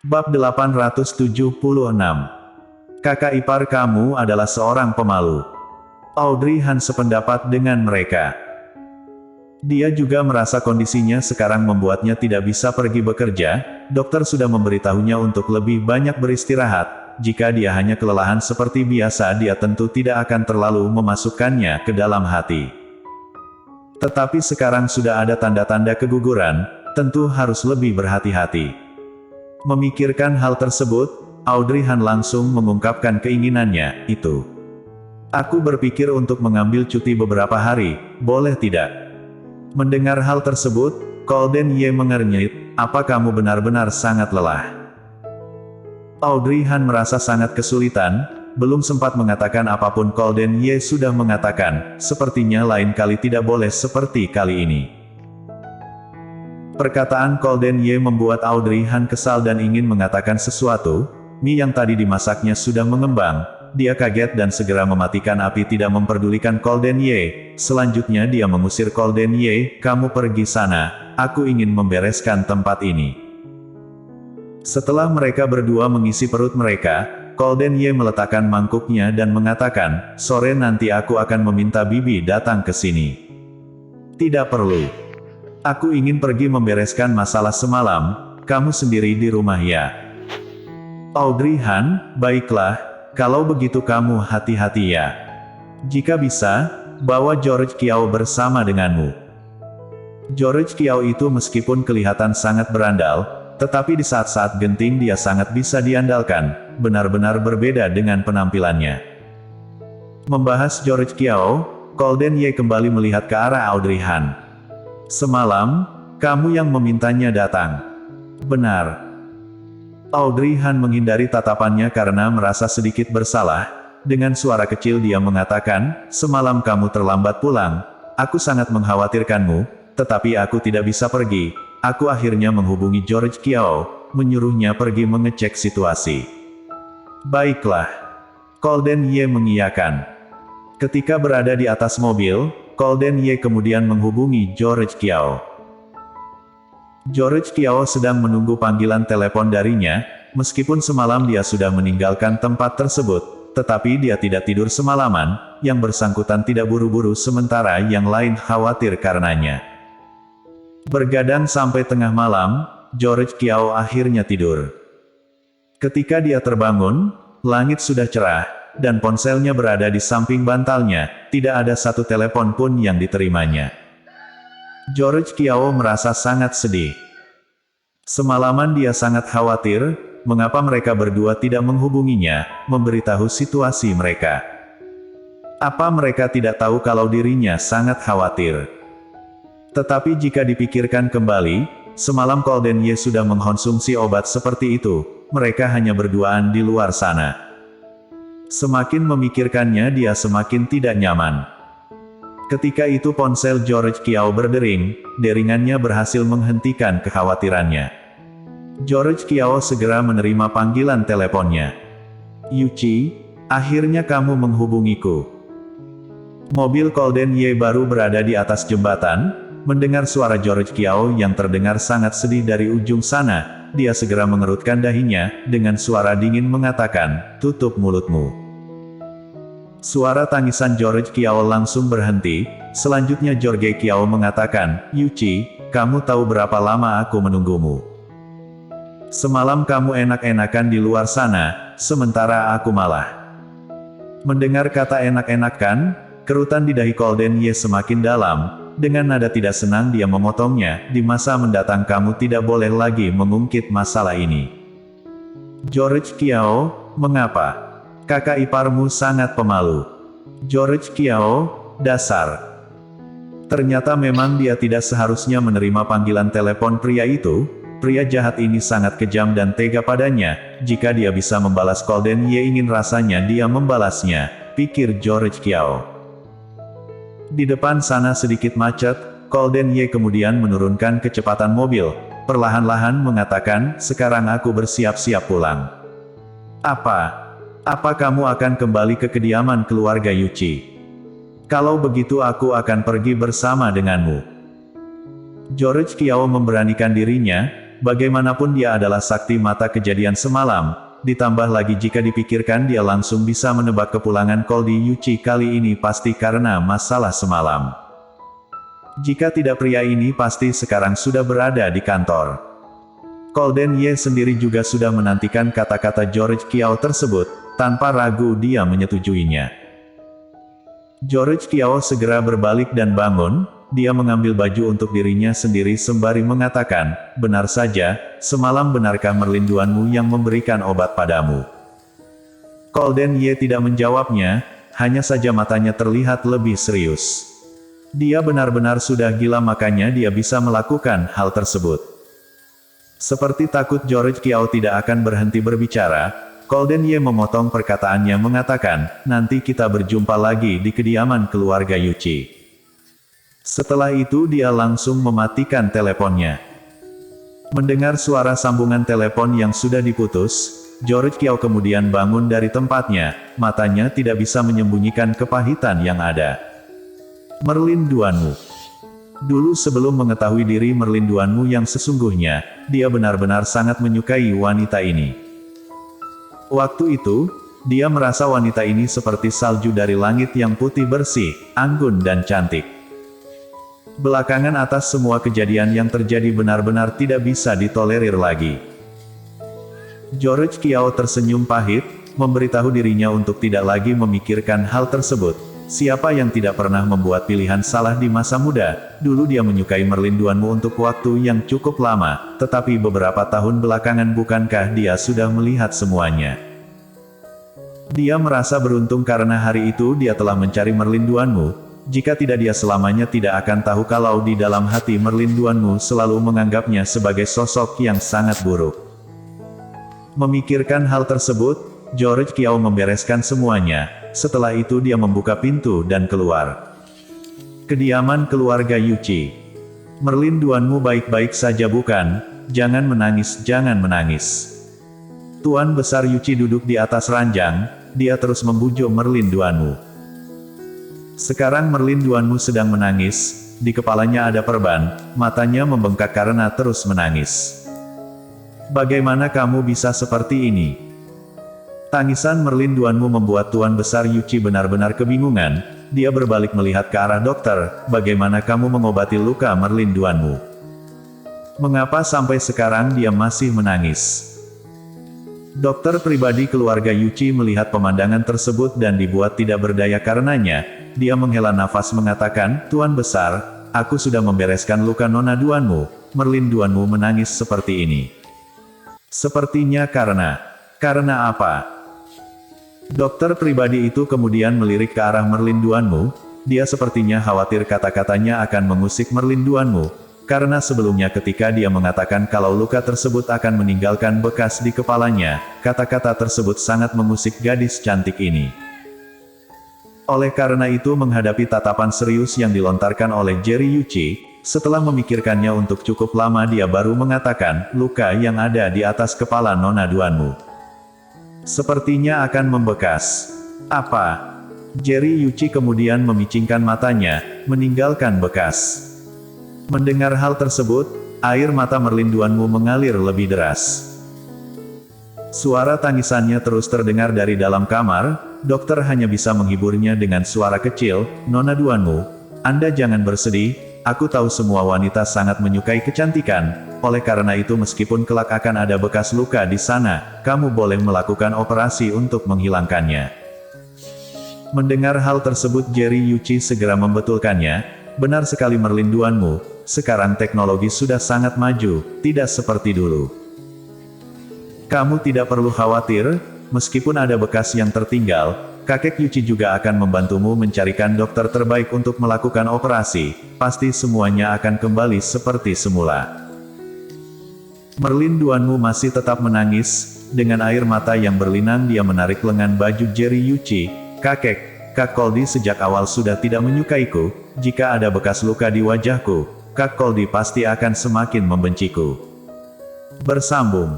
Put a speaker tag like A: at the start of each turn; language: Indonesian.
A: Bab 876. Kakak ipar kamu adalah seorang pemalu. Audrey Han sependapat dengan mereka. Dia juga merasa kondisinya sekarang membuatnya tidak bisa pergi bekerja. Dokter sudah memberitahunya untuk lebih banyak beristirahat. Jika dia hanya kelelahan seperti biasa, dia tentu tidak akan terlalu memasukkannya ke dalam hati. Tetapi sekarang sudah ada tanda-tanda keguguran, tentu harus lebih berhati-hati. Memikirkan hal tersebut, Audrey Han langsung mengungkapkan keinginannya, itu. Aku berpikir untuk mengambil cuti beberapa hari, boleh tidak? Mendengar hal tersebut, Golden Ye mengernyit, apa kamu benar-benar sangat lelah? Audrey Han merasa sangat kesulitan, belum sempat mengatakan apapun Golden Ye sudah mengatakan, sepertinya lain kali tidak boleh seperti kali ini. Perkataan Golden Ye membuat Audrey Han kesal dan ingin mengatakan sesuatu. Mie yang tadi dimasaknya sudah mengembang. Dia kaget dan segera mematikan api, tidak memperdulikan Golden Ye. Selanjutnya dia mengusir Golden Ye, kamu pergi sana, aku ingin membereskan tempat ini. Setelah mereka berdua mengisi perut mereka, Golden Ye meletakkan mangkuknya dan mengatakan, sore nanti aku akan meminta Bibi datang ke sini. Tidak perlu. Aku ingin pergi membereskan masalah semalam, kamu sendiri di rumah ya. Audrey Han, baiklah, kalau begitu kamu hati-hati ya. Jika bisa, bawa George Kiao bersama denganmu. George Kiao itu meskipun kelihatan sangat berandal, tetapi di saat-saat genting dia sangat bisa diandalkan, benar-benar berbeda dengan penampilannya. Membahas George Kiao, Golden Ye kembali melihat ke arah Audrey Han. Semalam, kamu yang memintanya datang. Benar. Audrey Han menghindari tatapannya karena merasa sedikit bersalah. Dengan suara kecil dia mengatakan, semalam kamu terlambat pulang. Aku sangat mengkhawatirkanmu, tetapi aku tidak bisa pergi. Aku akhirnya menghubungi George Kiao, menyuruhnya pergi mengecek situasi. Baiklah. Golden Ye mengiyakan. Ketika berada di atas mobil, Golden Ye kemudian menghubungi George Kiao. George Kiao sedang menunggu panggilan telepon darinya, meskipun semalam dia sudah meninggalkan tempat tersebut, tetapi dia tidak tidur semalaman, yang bersangkutan tidak buru-buru sementara yang lain khawatir karenanya. Bergadang sampai tengah malam, George Kiao akhirnya tidur. Ketika dia terbangun, langit sudah cerah, dan ponselnya berada di samping bantalnya, tidak ada satu telepon pun yang diterimanya. George Kiao merasa sangat sedih. Semalaman dia sangat khawatir, mengapa mereka berdua tidak menghubunginya, memberitahu situasi mereka. Apa mereka tidak tahu kalau dirinya sangat khawatir? Tetapi jika dipikirkan kembali, semalam Golden Ye sudah mengkonsumsi obat seperti itu, mereka hanya berduaan di luar sana. Semakin memikirkannya dia semakin tidak nyaman. Ketika itu ponsel George Kiao berdering, deringannya berhasil menghentikan kekhawatirannya. George Kiao segera menerima panggilan teleponnya. Yuchi, akhirnya kamu menghubungiku. Mobil Golden Ye baru berada di atas jembatan, mendengar suara George Kiao yang terdengar sangat sedih dari ujung sana. Dia segera mengerutkan dahinya, dengan suara dingin mengatakan, tutup mulutmu. Suara tangisan George Kiao langsung berhenti, selanjutnya George Kiao mengatakan, Yuchi, kamu tahu berapa lama aku menunggumu? Semalam kamu enak-enakan di luar sana, sementara aku malah. Mendengar kata enak-enakan, kerutan di dahi Golden Ye semakin dalam. Dengan nada tidak senang dia memotongnya, di masa mendatang kamu tidak boleh lagi mengungkit masalah ini. George Kiao, mengapa? Kakak iparmu sangat pemalu. George Kiao, dasar. Ternyata memang dia tidak seharusnya menerima panggilan telepon pria itu. Pria jahat ini sangat kejam dan tega padanya. Jika dia bisa membalas Golden Ye, ingin rasanya dia membalasnya, pikir George Kiao. Di depan sana sedikit macet, Golden Ye kemudian menurunkan kecepatan mobil, perlahan-lahan mengatakan, sekarang aku bersiap-siap pulang. Apa? Apa kamu akan kembali ke kediaman keluarga Yuchi? Kalau begitu aku akan pergi bersama denganmu. George Kiao memberanikan dirinya, bagaimanapun dia adalah sakti mata kejadian semalam, ditambah lagi jika dipikirkan dia langsung bisa menebak kepulangan Koldi Yuchi kali ini pasti karena masalah semalam. Jika tidak pria ini pasti sekarang sudah berada di kantor. Golden Ye sendiri juga sudah menantikan kata-kata George Kiao tersebut, tanpa ragu dia menyetujuinya. George Kiao segera berbalik dan bangun. Dia mengambil baju untuk dirinya sendiri sembari mengatakan, benar saja, semalam benarkah Merlin Duanmu yang memberikan obat padamu? Golden Ye tidak menjawabnya, hanya saja matanya terlihat lebih serius. Dia benar-benar sudah gila makanya dia bisa melakukan hal tersebut. Seperti takut George Kiao tidak akan berhenti berbicara, Golden Ye memotong perkataannya mengatakan, nanti kita berjumpa lagi di kediaman keluarga Yuchi. Setelah itu dia langsung mematikan teleponnya. Mendengar suara sambungan telepon yang sudah diputus, George Kiao kemudian bangun dari tempatnya, matanya tidak bisa menyembunyikan kepahitan yang ada. Merlin Duanmu. Dulu sebelum mengetahui diri Merlin Duanmu yang sesungguhnya, dia benar-benar sangat menyukai wanita ini. Waktu itu, dia merasa wanita ini seperti salju dari langit yang putih bersih, anggun dan cantik. Belakangan atas semua kejadian yang terjadi benar-benar tidak bisa ditolerir lagi. George Kiao tersenyum pahit, memberitahu dirinya untuk tidak lagi memikirkan hal tersebut. Siapa yang tidak pernah membuat pilihan salah di masa muda? Dulu dia menyukai Merlin Duanmu untuk waktu yang cukup lama, tetapi beberapa tahun belakangan bukankah dia sudah melihat semuanya? Dia merasa beruntung karena hari itu dia telah mencari Merlin Duanmu. Jika tidak dia selamanya tidak akan tahu kalau di dalam hati Merlin Duanmu selalu menganggapnya sebagai sosok yang sangat buruk. Memikirkan hal tersebut, George Kiao membereskan semuanya. Setelah itu dia membuka pintu dan keluar. Kediaman keluarga Yuchi. Merlin Duanmu baik-baik saja bukan? Jangan menangis, jangan menangis. Tuan Besar Yuchi duduk di atas ranjang, dia terus membujuk Merlin Duanmu. Sekarang Merlin Duanmu sedang menangis, di kepalanya ada perban, matanya membengkak karena terus menangis. Bagaimana kamu bisa seperti ini? Tangisan Merlin Duanmu membuat Tuan Besar Yuchi benar-benar kebingungan, dia berbalik melihat ke arah dokter, bagaimana kamu mengobati luka Merlin Duanmu? Mengapa sampai sekarang dia masih menangis? Dokter pribadi keluarga Yuchi melihat pemandangan tersebut dan dibuat tidak berdaya karenanya. Dia menghela nafas mengatakan, Tuan Besar, aku sudah membereskan luka Nona Duanmu. Merlin Duanmu menangis seperti ini. Sepertinya karena apa? Dokter pribadi itu kemudian melirik ke arah Merlin Duanmu. Dia sepertinya khawatir kata-katanya akan mengusik Merlin Duanmu. Karena sebelumnya ketika dia mengatakan kalau luka tersebut akan meninggalkan bekas di kepalanya, kata-kata tersebut sangat mengusik gadis cantik ini. Oleh karena itu menghadapi tatapan serius yang dilontarkan oleh Jerry Yuchi, setelah memikirkannya untuk cukup lama dia baru mengatakan, luka yang ada di atas kepala Nona Duanmu sepertinya akan membekas. Apa? Jerry Yuchi kemudian memicingkan matanya, meninggalkan bekas. Mendengar hal tersebut, air mata Merlin Duanmu mengalir lebih deras. Suara tangisannya terus terdengar dari dalam kamar. Dokter hanya bisa menghiburnya dengan suara kecil, Nona Duanmu, Anda jangan bersedih, aku tahu semua wanita sangat menyukai kecantikan, oleh karena itu meskipun kelak akan ada bekas luka di sana, kamu boleh melakukan operasi untuk menghilangkannya. Mendengar hal tersebut Jerry Yuchi segera membetulkannya, benar sekali Merlin Duanmu, sekarang teknologi sudah sangat maju, tidak seperti dulu. Kamu tidak perlu khawatir, meskipun ada bekas yang tertinggal, kakek Yuchi juga akan membantumu mencarikan dokter terbaik untuk melakukan operasi, pasti semuanya akan kembali seperti semula. Merlin Duanmu masih tetap menangis, dengan air mata yang berlinang dia menarik lengan baju Jerry Yuchi, Kak Koldi sejak awal sudah tidak menyukaiku, jika ada bekas luka di wajahku, Kak Koldi pasti akan semakin membenciku. Bersambung.